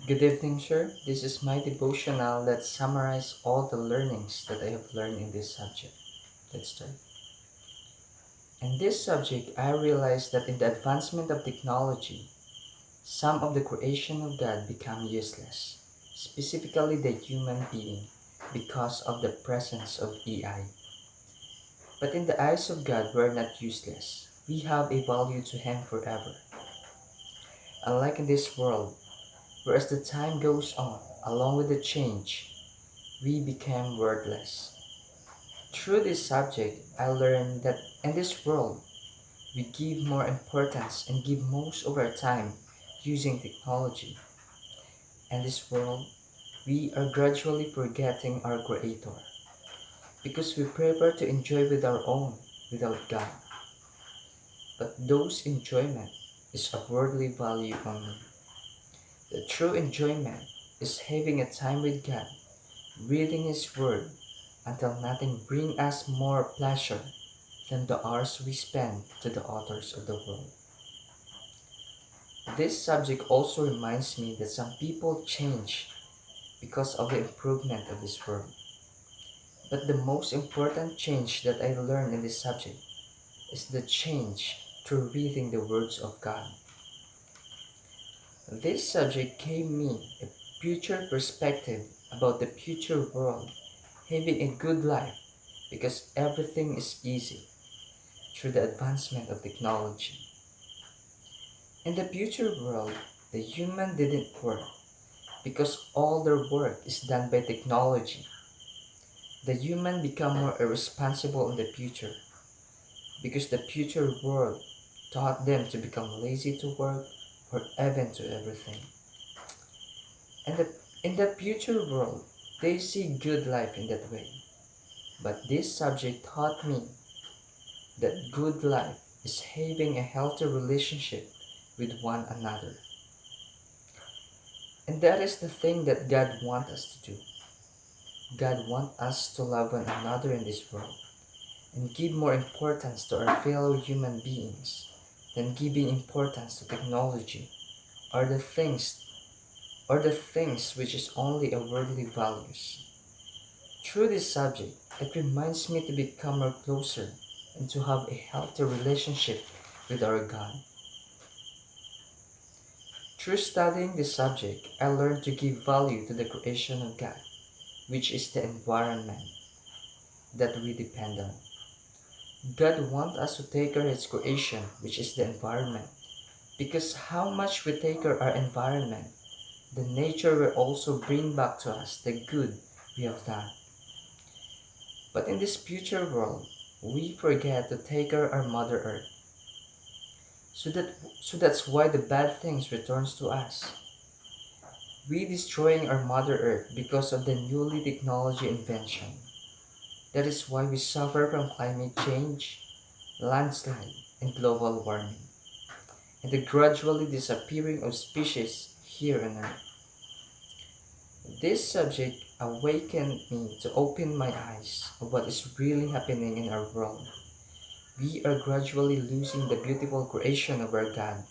Good evening, sir. This is my devotional that summarizes all the learnings that I have learned in this subject. Let's start. In this subject, I realized that in the advancement of technology, some of the creation of God become useless, specifically the human being, because of the presence of AI. But in the eyes of God, we're not useless. We have a value to Him forever. Unlike in this world, where as the time goes on, along with the change, we became worthless. Through this subject, I learned that in this world, we give more importance and give most of our time using technology. In this world, we are gradually forgetting our Creator because we prefer to enjoy with our own without God. But those enjoyment is of worldly value only. The true enjoyment is having a time with God, reading His Word, until nothing brings us more pleasure than the hours we spend to the authors of the world. This subject also reminds me that some people change because of the improvement of this world. But the most important change that I learned in this subject is the change through reading the words of God. This subject gave me a future perspective about the future world, having a good life because everything is easy through the advancement of technology. In the future world, the human didn't work because all their work is done by technology. The human become more irresponsible in the future because the future world taught them to become lazy to work or even to everything. And in the future world, they see good life in that way. But this subject taught me that good life is having a healthy relationship with one another. And that is the thing that God wants us to do. God wants us to love one another in this world and give more importance to our fellow human beings than giving importance to technology or the things which is only a worldly values. Through this subject, it reminds me to become more closer and to have a healthy relationship with our God. Through studying this subject, I learned to give value to the creation of God, which is the environment that we depend on. God wants us to take care of His creation, which is the environment, because how much we take care of our environment, the nature will also bring back to us the good we have done. But in this future world, we forget to take care of our Mother Earth. So that's why the bad things returns to us. We destroying our Mother Earth because of the newly technology invention. That is why we suffer from climate change, landslide, and global warming, and the gradually disappearing of species here on Earth. This subject awakened me to open my eyes of what is really happening in our world. We are gradually losing the beautiful creation of our God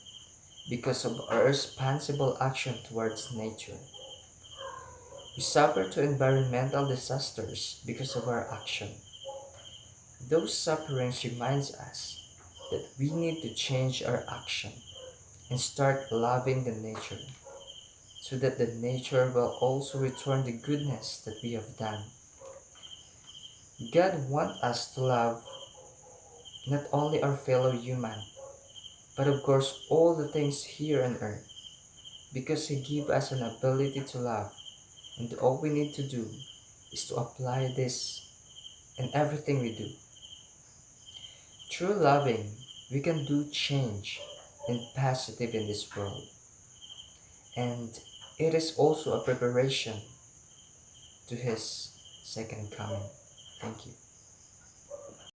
because of our irresponsible action towards nature. We suffer to environmental disasters because of our action. Those sufferings reminds us that we need to change our action and start loving the nature so that the nature will also return the goodness that we have done. God wants us to love not only our fellow human, but of course all the things here on earth, because He gave us an ability to love, and all we need to do is to apply this in everything we do. Through loving, we can do change and positive in this world, and it is also a preparation to His second coming. Thank you.